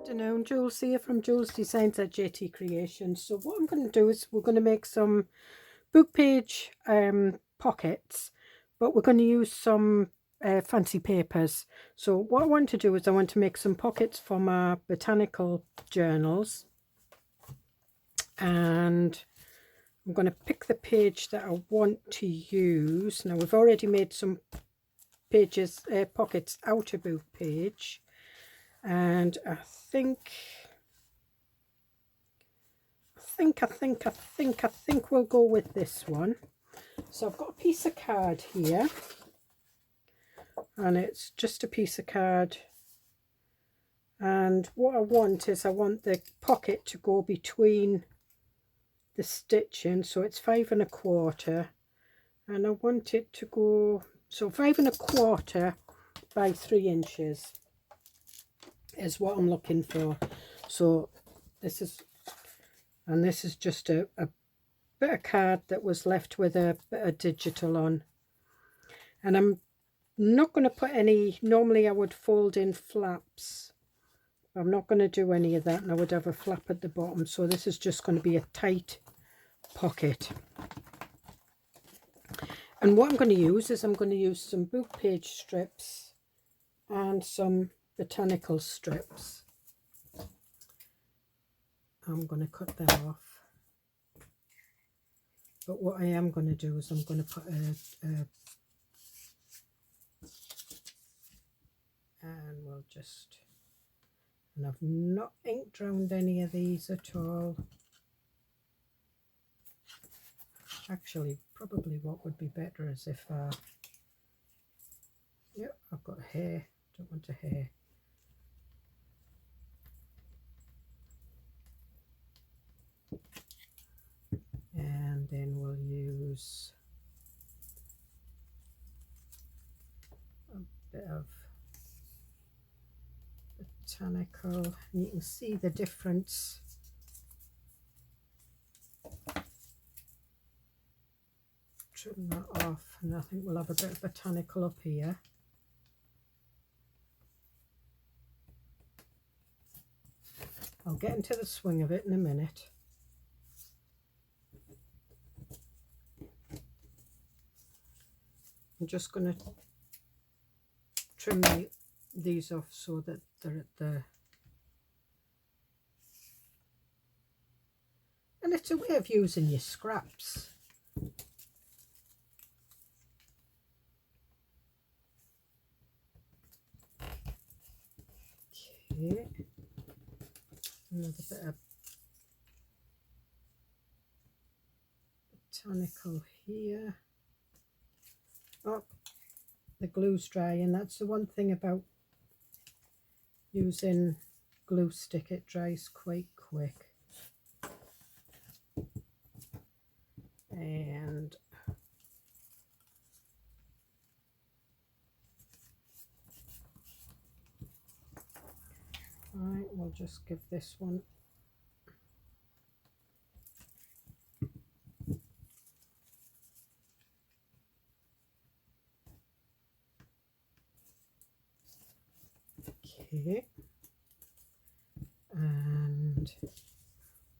Afternoon, Jules here from Joolsedesigns at JT Creations. So what I'm going to do is we're going to make some book page pockets, but we're going to use some fancy papers. So what I want to do is I want to make some pockets for my botanical journals, and I'm going to pick the page that I want to use. Now we've already made some pages, pockets out of book page. And I think we'll go with this one. So I've got a piece of card here, and it's just a piece of card. And what I want is I want the pocket to go between the stitching, so it's 5 1/4, and I want it to go, so 5 1/4 by 3 inches. Is what I'm looking for. So this is just a bit of card that was left with a bit of digital on, and I'm not going to put any, normally I would fold in flaps, I'm not going to do any of that, and I would have a flap at the bottom. So this is just going to be a tight pocket. And what I'm going to use is I'm going to use some book page strips and some botanical strips. I'm going to cut them off, but what I am going to do is I'm going to put and we'll just, and I've not ink drowned any of these at all. Actually, probably what would be better is if yeah, I've got hair, don't want a hair. And then we'll use a bit of botanical, and you can see the difference. Trim that off, and I think we'll have a bit of botanical up here. I'll get into the swing of it in a minute. I'm just going to trim these off so that they're at the, and it's a way of using your scraps. Okay, another bit of botanical here. Oh, the glue's dry, and that's the one thing about using glue stick, it dries quite quick. And all right, we'll just give this one okay, and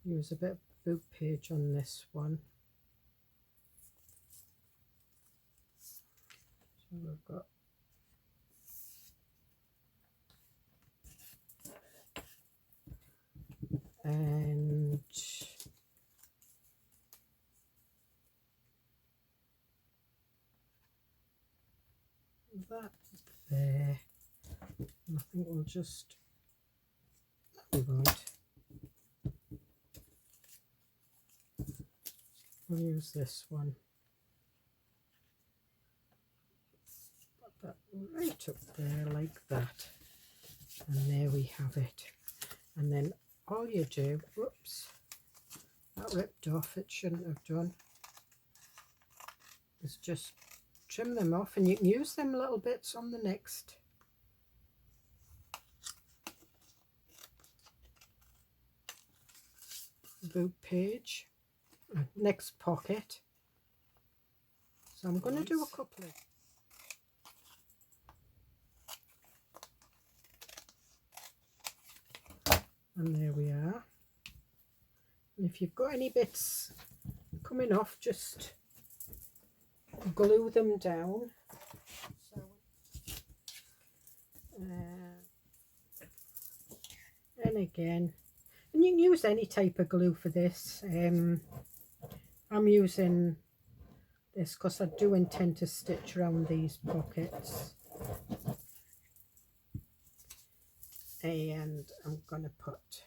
use a bit of book page on this one. So we've got and that there. And I think we'll just, no, we won't. We'll use this one. Put that right up there like that. And there we have it. And then all you do, whoops, that ripped off, it shouldn't have done, is just trim them off, and you can use them little bits on the next book page, next pocket. So I'm going to do a couple of And there we are. And if you've got any bits coming off, just glue them down. So, and again, and you can use any type of glue for this. I'm using this because I do intend to stitch around these pockets. And I'm going to put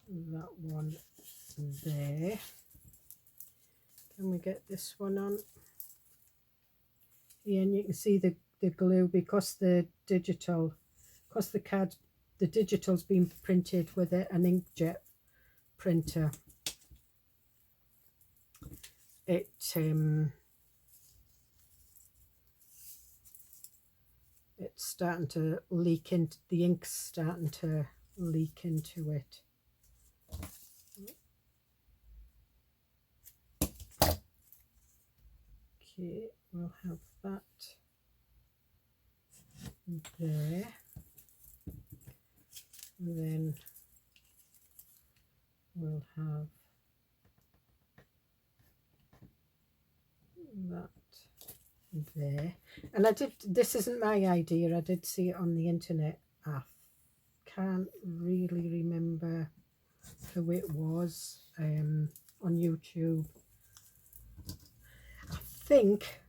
that one there. Can we get this one on? Yeah, and you can see the glue, because the digital's been printed with an inkjet printer. It's starting to leak into the ink's starting to leak into it. Okay, we'll have that there, and then we'll have that there. And this isn't my idea, I did see it on the internet. I can't really remember who it was, on YouTube. I think,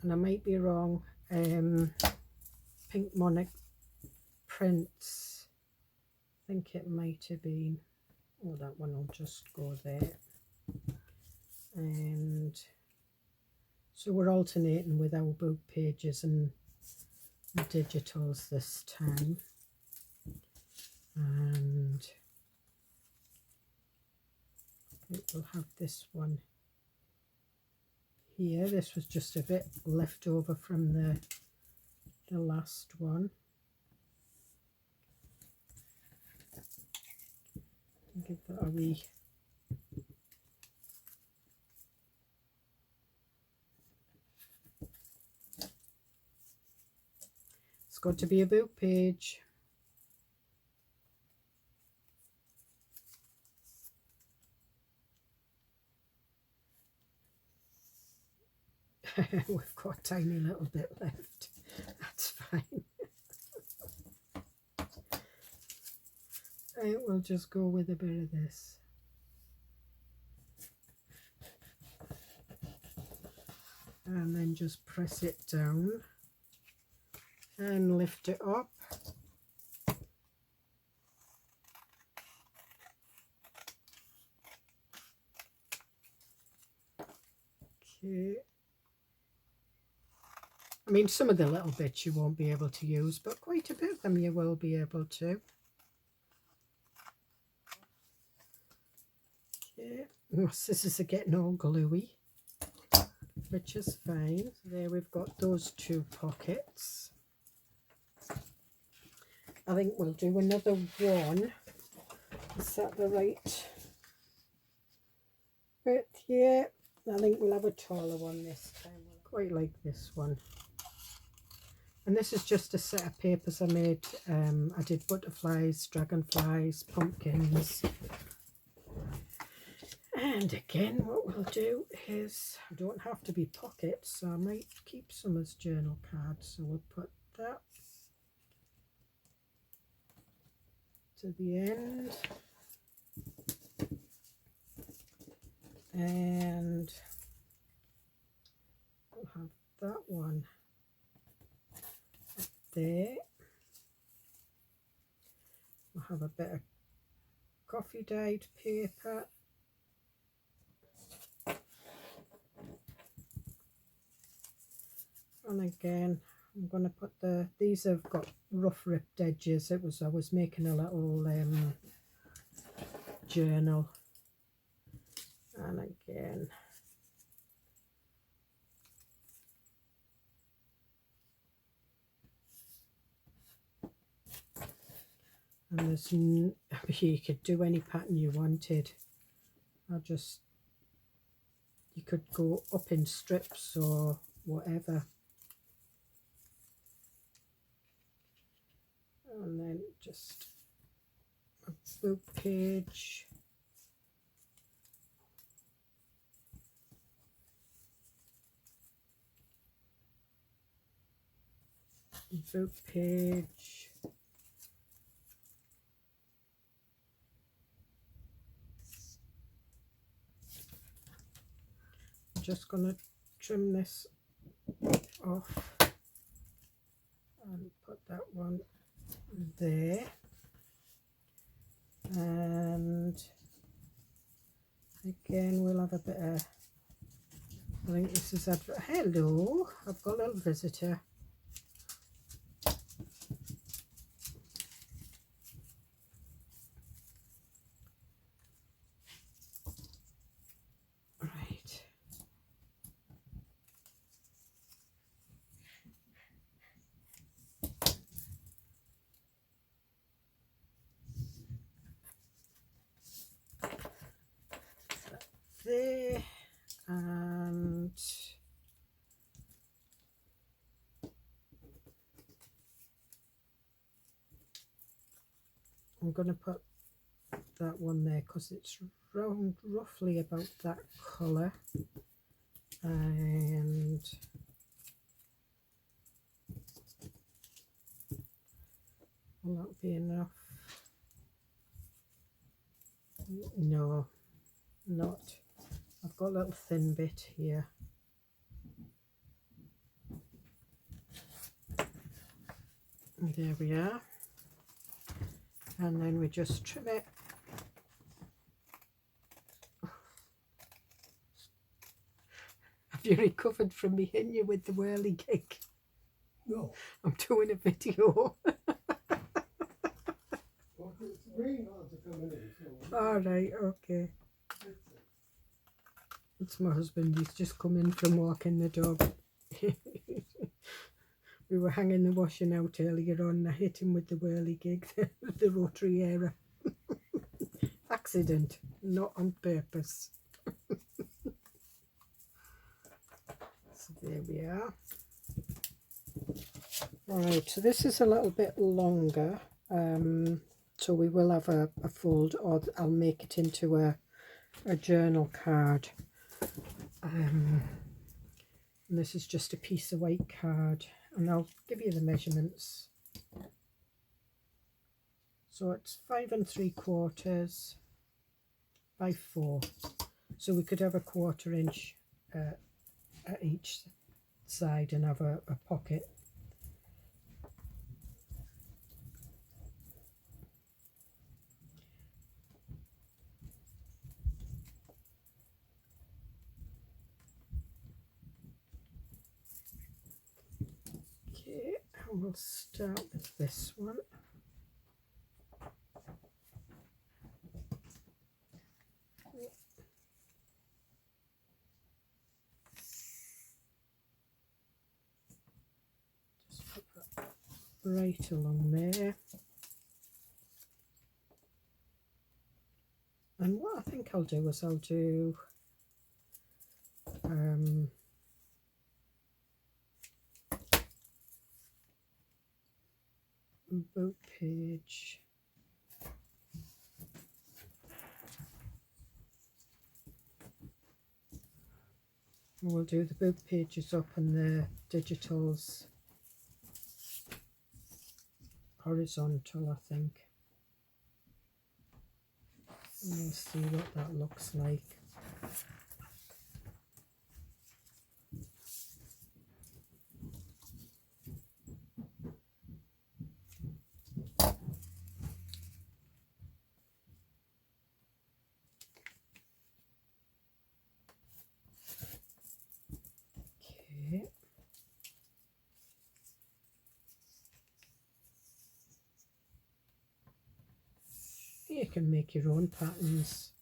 and I might be wrong, Pink Monarch Prints, I think it might have been. Oh, that one will just go there. And so we're alternating with our book pages and digitals this time. And I think we'll have this one here. This was just a bit left over from the last one. Give that a wee it's got to be a book page. We've got a tiny little bit left. That's fine. Right, we'll just go with a bit of this. And then just press it down and lift it up. Okay. I mean, some of the little bits you won't be able to use, but quite a bit of them you will be able to. Okay. My scissors are getting all gluey, which is fine. There we've got those two pockets. I think we'll do another one. Is that the right width? Yeah, I think we'll have a taller one this time. I quite like this one. And this is just a set of papers I made. I did butterflies, dragonflies, pumpkins. And again, what we'll do is, don't have to be pockets, so I might keep some as journal cards. So we'll put that to the end. And we'll have that one up there. We'll have a bit of coffee dyed paper. And again, I'm going to put these have got rough ripped edges. I was making a little journal. And again, and there's you could do any pattern you wanted. You could go up in strips or whatever. and then just a book page. Book page. I'm just going to trim this off and put that one there, and again we'll have a bit of, I think this is advert. Hello, I've got a little visitor. Right. There, and I'm going to put that one there because it's round roughly about that colour, and will that be enough? No, not. I've got a little thin bit here. And there we are. And then we just trim it. Have you recovered from me hitting you with the whirly gig? No. I'm doing a video. Well, it's raining on to come in. So All right, okay. It's my husband. He's just come in from walking the dog. We were hanging the washing out earlier on and I hit him with the whirly gig, the rotary era. Accident, not on purpose. So there we are. Right, so this is a little bit longer. So we will have a fold, or I'll make it into a journal card. And this is just a piece of white card, and I'll give you the measurements. So it's 5 3/4 by 4, so we could have a 1/4 inch at each side and have a pocket. Okay, and we'll start with this one. Just put that right along there. And what I think I'll do is I'll do book page. We'll do the book pages up and the digitals horizontal, I think. And we'll see what that looks like. Okay. You can make your own patterns.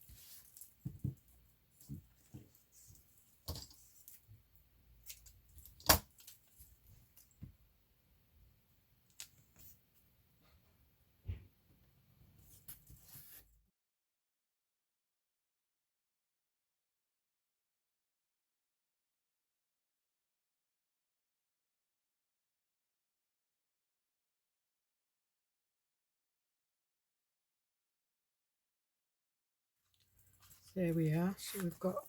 there we are. So we've got,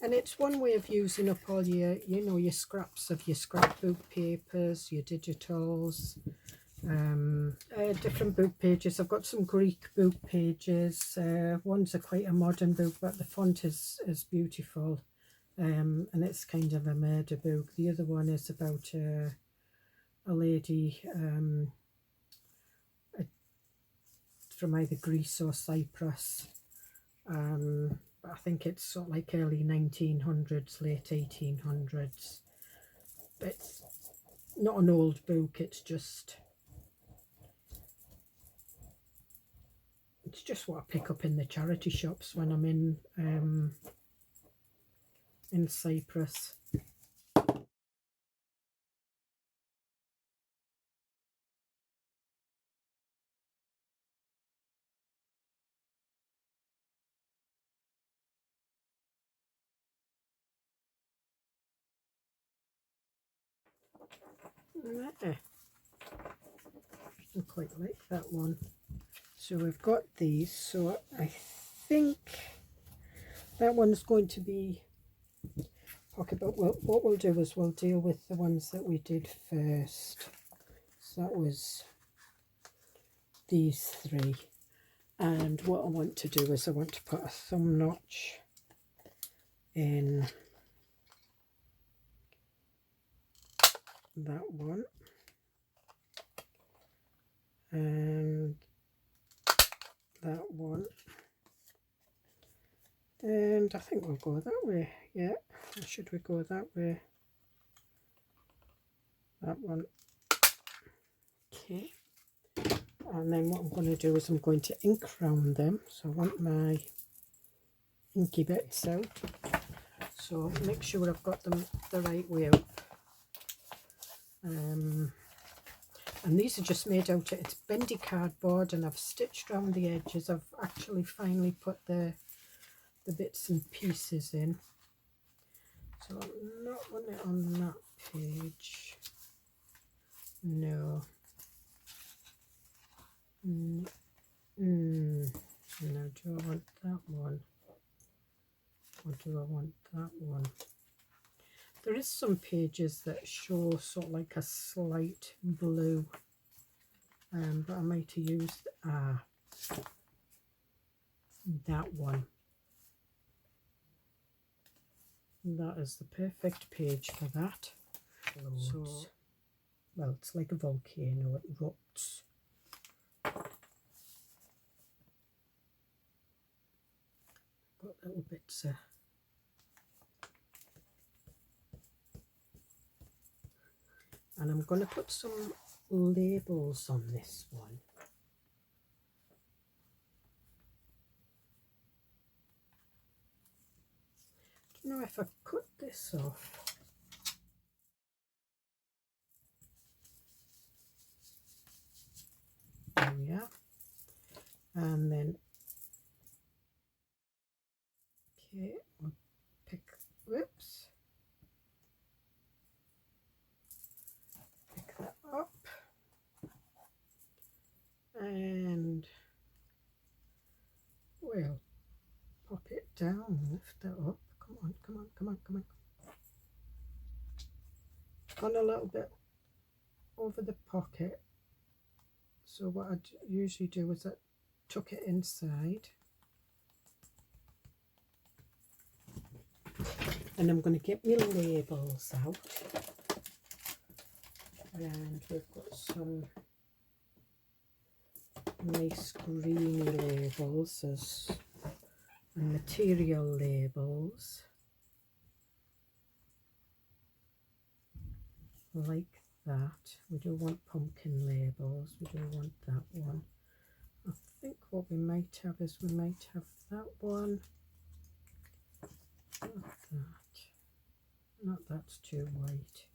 and it's one way of using up all your, you know, your scraps of your scrapbook papers, your digitals, different book pages. I've got some Greek book pages. One's quite a modern book, but the font is and it's kind of a murder book. The other one is about a lady from either Greece or Cyprus. But I think it's sort of like early 1900s, late 1800s. It's not an old book, it's just what I pick up in the charity shops when I'm in Cyprus. There. I quite like that one. So we've got these, so I think that one's going to be pocket, but what we'll do is we'll deal with the ones that we did first. So that was these three, and what I want to do is I want to put a thumb notch in that one, and that one, and I think we'll go that way. Yeah, or should we go that way? That one. Okay, and then what I'm going to do is I'm going to ink round them. So I want my inky bits out, so make sure I've got them the right way up. And these are just made out of, it's bendy cardboard, and I've stitched around the edges. I've actually finally put the bits and pieces in. So I'm not want it on that page. No. No, do I want that one? Or do I want that one? There is some pages that show sort of like a slight blue, but I might have used that one. That is the perfect page for that. So, well, it's like a volcano, it erupts. Got little bits and I'm going to put some labels on this one. I don't know if I cut this off. There we are. And then, okay, we'll pick, whoops. Pick that up. And we'll pop it down, lift it up. Come on, come on, come on, come on. Gone a little bit over the pocket. So what I usually do is I tuck it inside. And I'm going to get my labels out. And we've got some nice greeny labels as material labels. Like that. We don't want pumpkin labels, we don't want that one. I think what we might have is we might have that one. Not that. Not that's too white.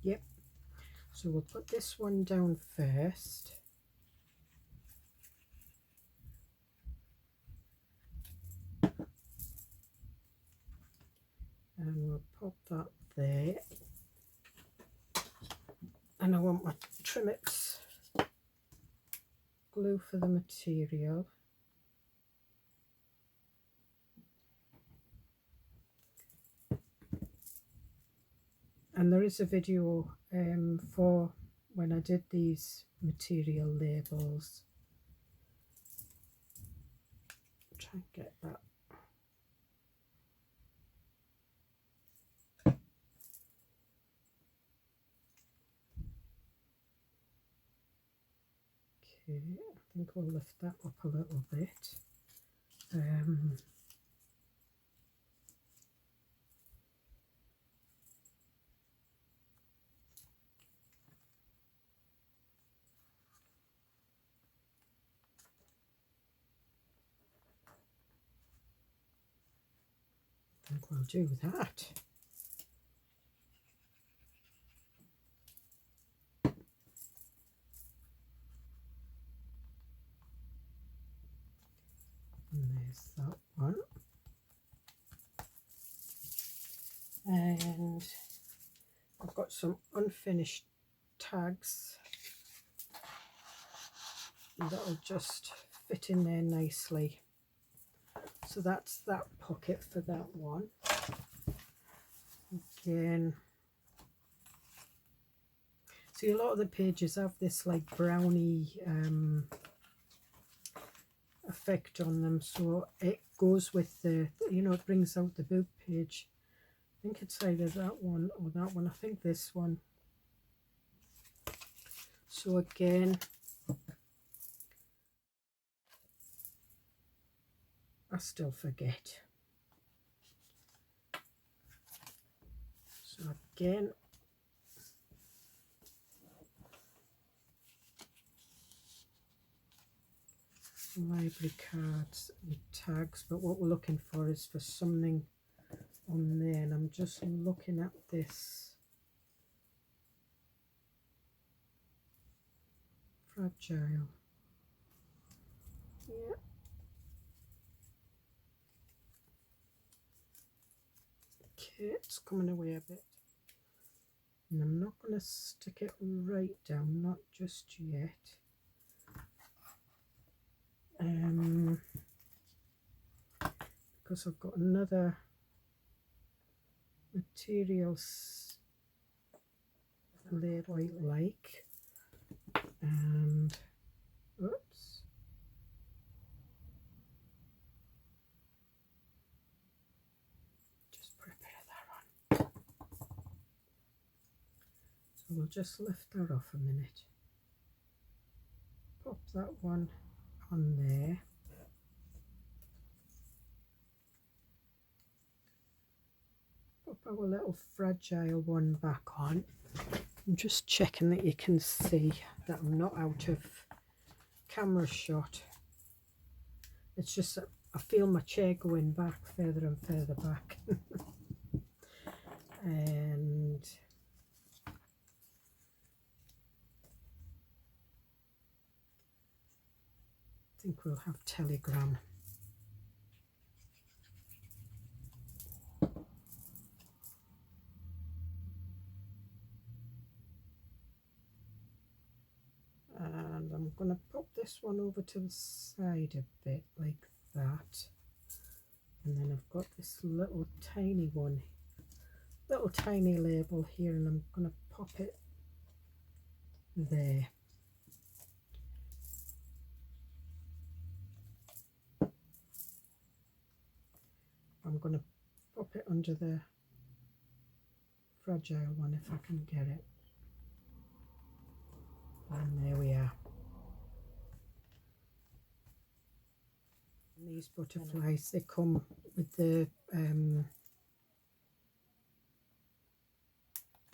Yep. So we'll put this one down first. And we'll pop that there. And I want my Trimix glue for the material. And there is a video for when I did these material labels. Try and get that. Okay, I think we'll lift that up a little bit. I think we'll do that. And there's that one. And I've got some unfinished tags that'll just fit in there nicely. So that's that pocket for that one. Again, see, a lot of the pages have this like brownie effect on them, so it goes with the, you know, it brings out the boob page. I think it's either that one or that one. I think this one. So again, I still forget. So again, library cards and tags, but what we're looking for is for something on there, and I'm just looking at this fragile. Yeah. Okay, it's coming away a bit. And I'm not going to stick it right down, not just yet. Because I've got another materials layer I like, and oops, just put a bit of that on. So we'll just lift that off a minute, pop that one on there. Pop our little fragile one back on. I'm just checking that you can see that I'm not out of camera shot. It's just that I feel my chair going back further and further back. And I think we'll have Telegram. And I'm going to pop this one over to the side a bit like that. And then I've got this little tiny one, little tiny label here, and I'm going to pop it there. I'm going to pop it under the fragile one if I can get it. And there we are. And these butterflies, they come with the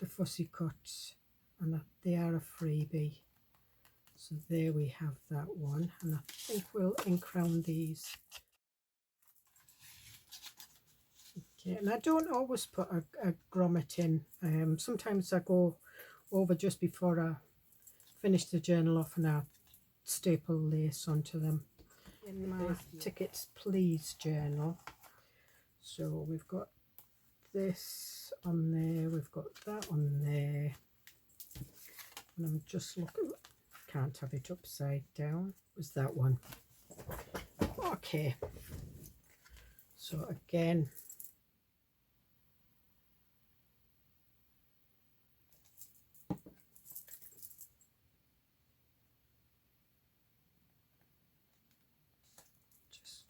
fussy cuts, and they are a freebie. So there we have that one, and I think we'll ink round these. Okay, and I don't always put a grommet in. Sometimes I go over just before I finish the journal off, and I staple lace onto them. In my Tickets Please journal, so we've got this on there, we've got that on there, and I'm just looking. Can't have it upside down. It was that one. Okay. So again, just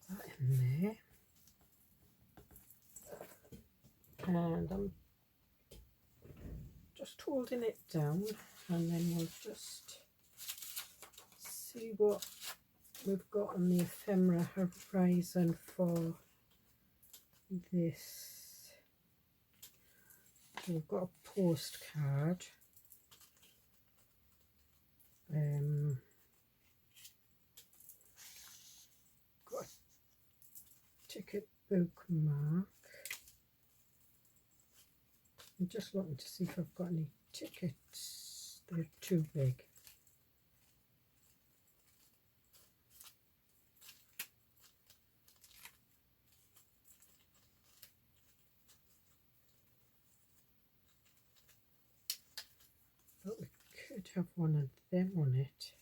put that in there. And I'm just holding it down, and then we'll just see what we've got on the ephemera horizon for this. So we've got a postcard, got a ticket bookmark. I'm just looking to see if I've got any tickets. They're too big. But we could have one of them on it.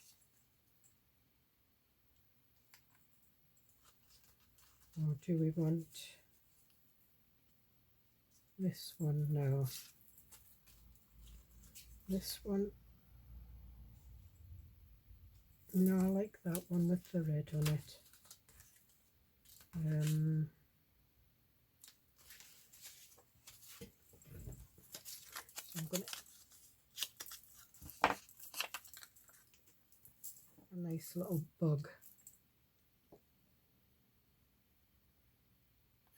Or do we want this one? No. This one? No, I like that one with the red on it. So I'm going to... A nice little bug.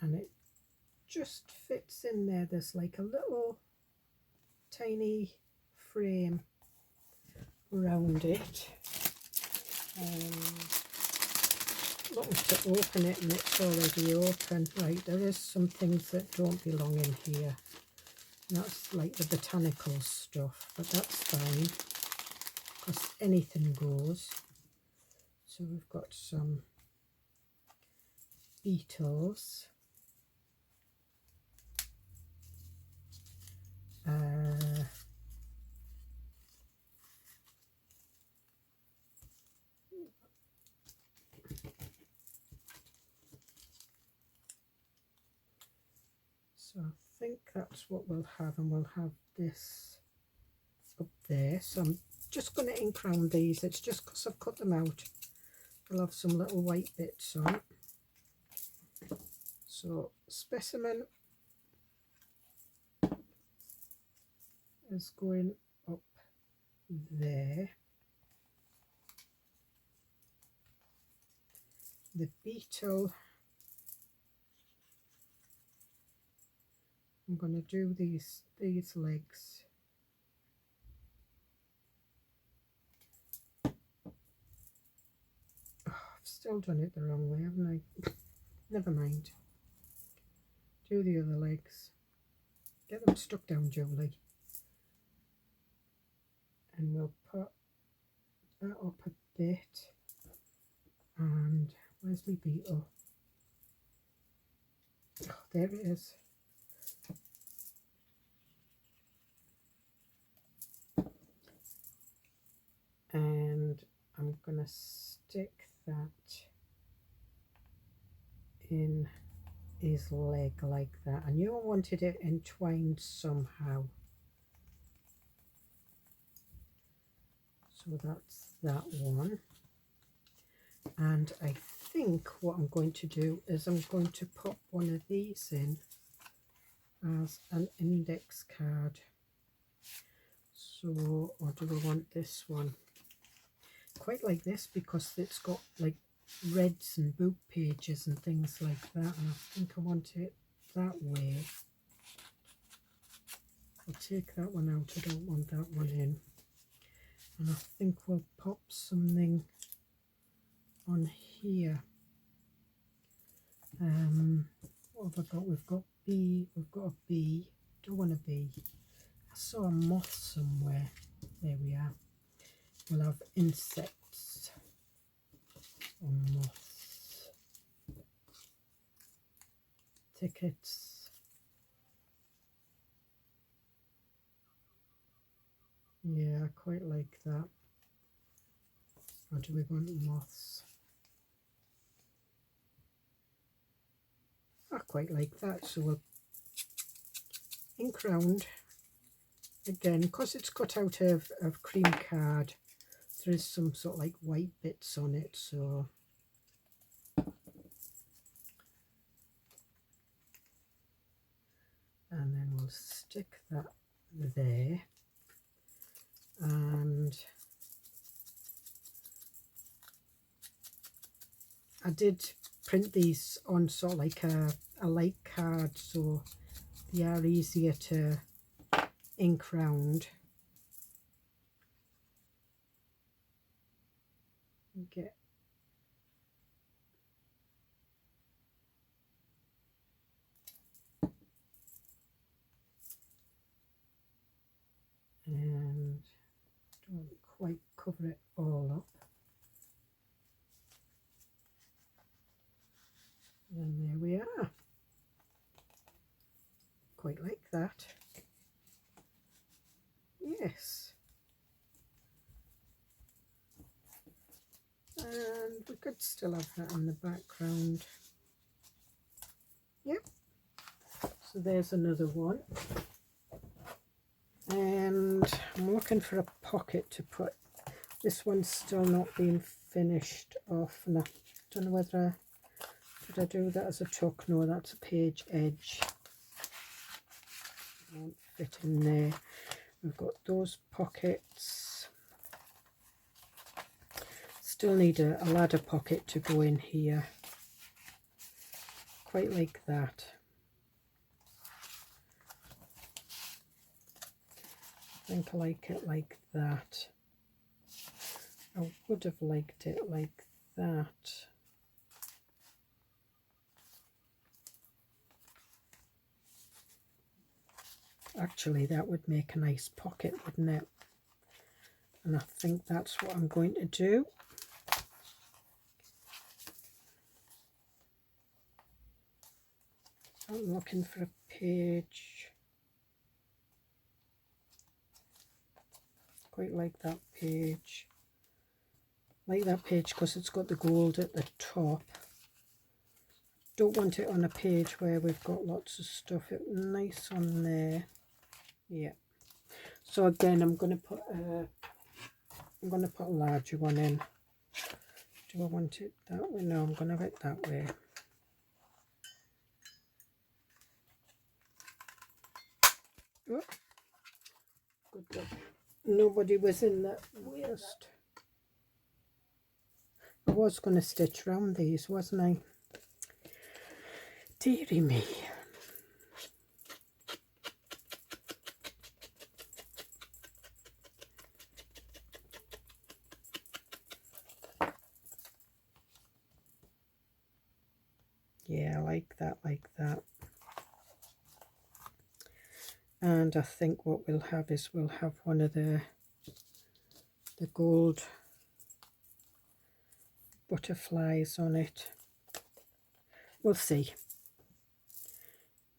And it just fits in there. There's like a little tiny frame around it. Looking to open it, and it's already open. Right, there is some things that don't belong in here. That's like the botanical stuff, but that's fine because anything goes. So we've got some beetles. So I think that's what we'll have, and we'll have this up there. So I'm just going to ink round these. It's just because I've cut them out. We'll have some little white bits on. So specimen is going up there. The beetle, I'm going to do these legs. Oh, I've still done it the wrong way, haven't I? Never mind. Do the other legs. Get them stuck down, Julie. And we'll put that up a bit. And where's my beetle? Oh, there it is. And I'm gonna stick that in his leg like that. I knew I wanted it entwined somehow. So that's that one. And I think what I'm going to do is I'm going to pop one of these in as an index card. So, or do I want this one? Quite like this because it's got like reds and book pages and things like that, and I think I want it that way. I'll take that one out, I don't want that one in. And I think we'll pop something on here. What have I got? We've got bee, we've got a bee, don't want a bee. I saw a moth somewhere. There we are. We'll have insects or moths. Tickets. Yeah, I quite like that. Or do we want moths? I quite like that, so we'll ink round again, because it's cut out of cream card. There is some sort of like white bits on it, so and then we'll stick that there. And I did print these on sort of like a light card, so they are easier to ink round. Get and don't quite cover it all up. And there we are. Quite like that. Yes. And we could still have that in the background. Yep. So there's another one. And I'm looking for a pocket to put. This one's still not being finished off, and I don't know whether did I do that as a tuck? No, that's a page edge. It won't fit in there. We've got those pockets. Still need a ladder pocket to go in here. Quite like that. I think I like it like that. I would have liked it like that. Actually, that would make a nice pocket, wouldn't it? And I think that's what I'm going to do. I'm looking for a page. Quite like that page. Like that page because it's got the gold at the top. Don't want it on a page where we've got lots of stuff. It's nice on there. Yeah. So again, I'm going to put a larger one in. Do I want it that way? No, I'm going to have it that way. Oh, good job. Nobody was in that waste. I was going to stitch around these, wasn't I? Dearie me. Yeah, I like that, like that. And I think what we'll have is we'll have one of the gold butterflies on it. We'll see.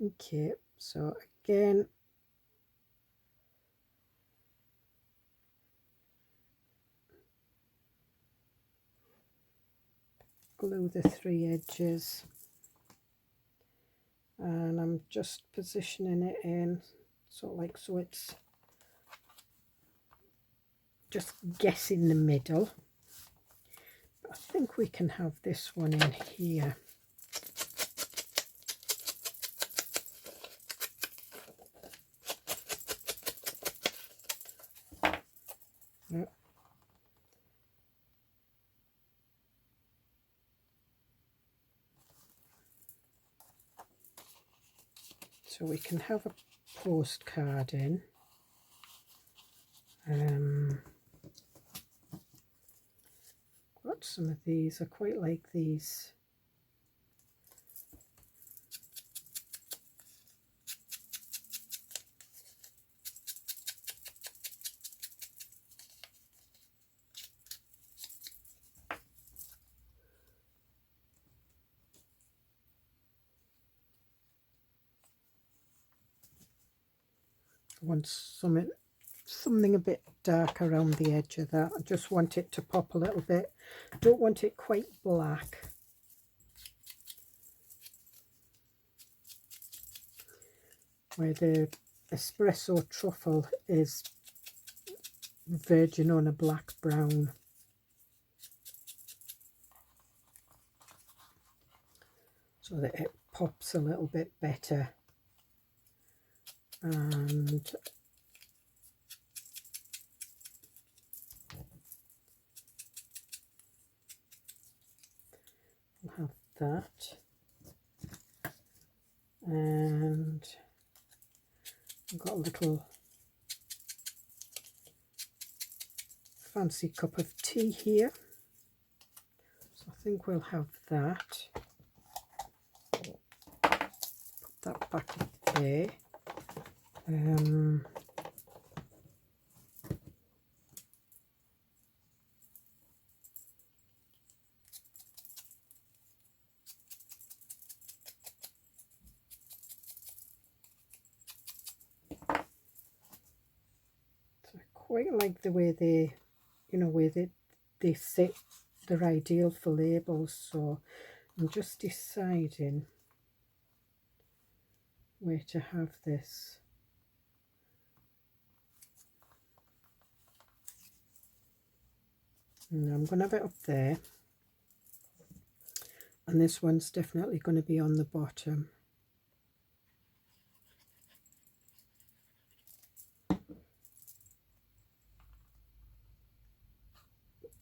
Okay, so again, glue the 3 edges, and I'm just positioning it in so it's just guessing the middle. I think we can have this one in here. Yep. So we can have a postcard in. Got some of these. I quite like these. I want something something a bit dark around the edge of that. I just want it to pop a little bit. Don't want it quite black. Where the espresso truffle is verging on a black brown. So that it pops a little bit better. And we'll have that. And I've got a little fancy cup of tea here. So I think we'll have that. Put that back there. So I quite like the way they, you know, where they sit, they're ideal for labels. So I'm just deciding where to have this. And I'm going to have it up there, and this one's definitely going to be on the bottom. I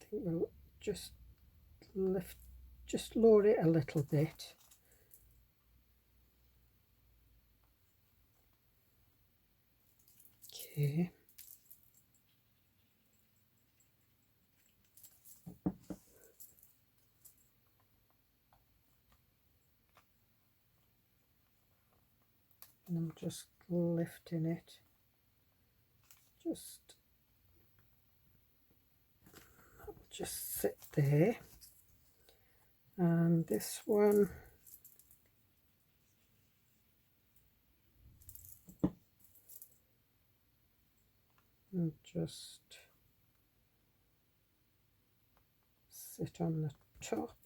think we'll just lower it a little bit. Okay. And I'm just lifting it, just sit there. And this one, and just sit on the top.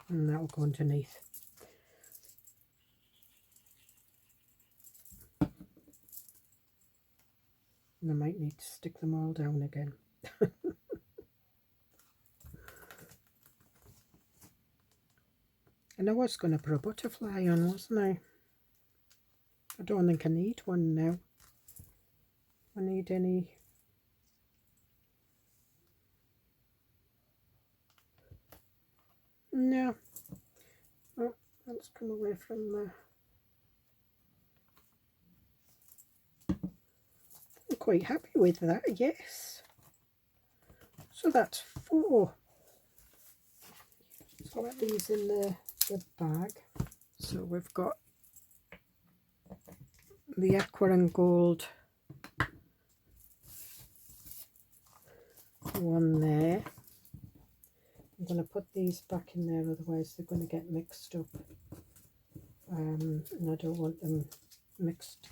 And that will go underneath. And I might need to stick them all down again. And I was going to put a butterfly on, wasn't I? I don't think I need one now. I need any. No. Oh, let's come away from the. I'm quite happy with that, yes. So that's 4. So I'll put these in the bag. So we've got the aqua and gold one there. I'm going to put these back in there, otherwise they're going to get mixed up. And I don't want them mixed,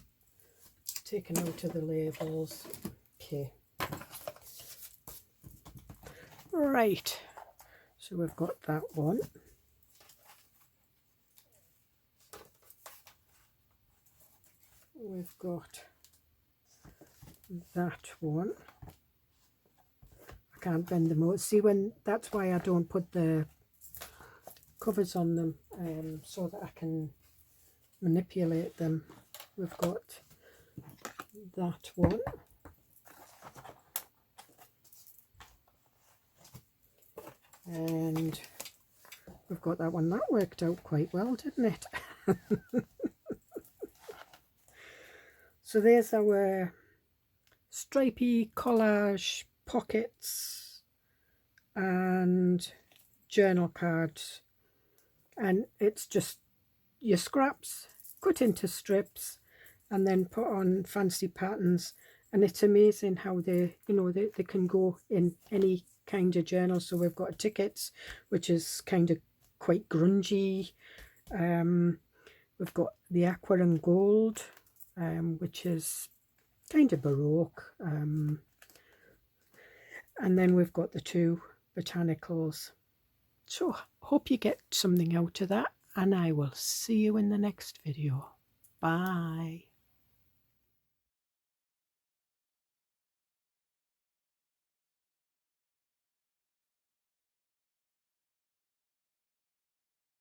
taken out of the labels. Okay. Right. So we've got that one. We've got that one. I can't bend them out. See, when that's why I don't put the covers on them, so that I can manipulate them. We've got that one. And we've got that one. That worked out quite well, didn't it? So there's our stripy collage pockets and journal cards. And it's just your scraps cut into strips and then put on fancy patterns. and it's amazing how they, you know, they can go in any kind of journal. So we've got tickets, which is kind of quite grungy. We've got the aqua and gold, which is kind of baroque. And then we've got the two botanicals. So hope you get something out of that, and I will see you in the next video. Bye.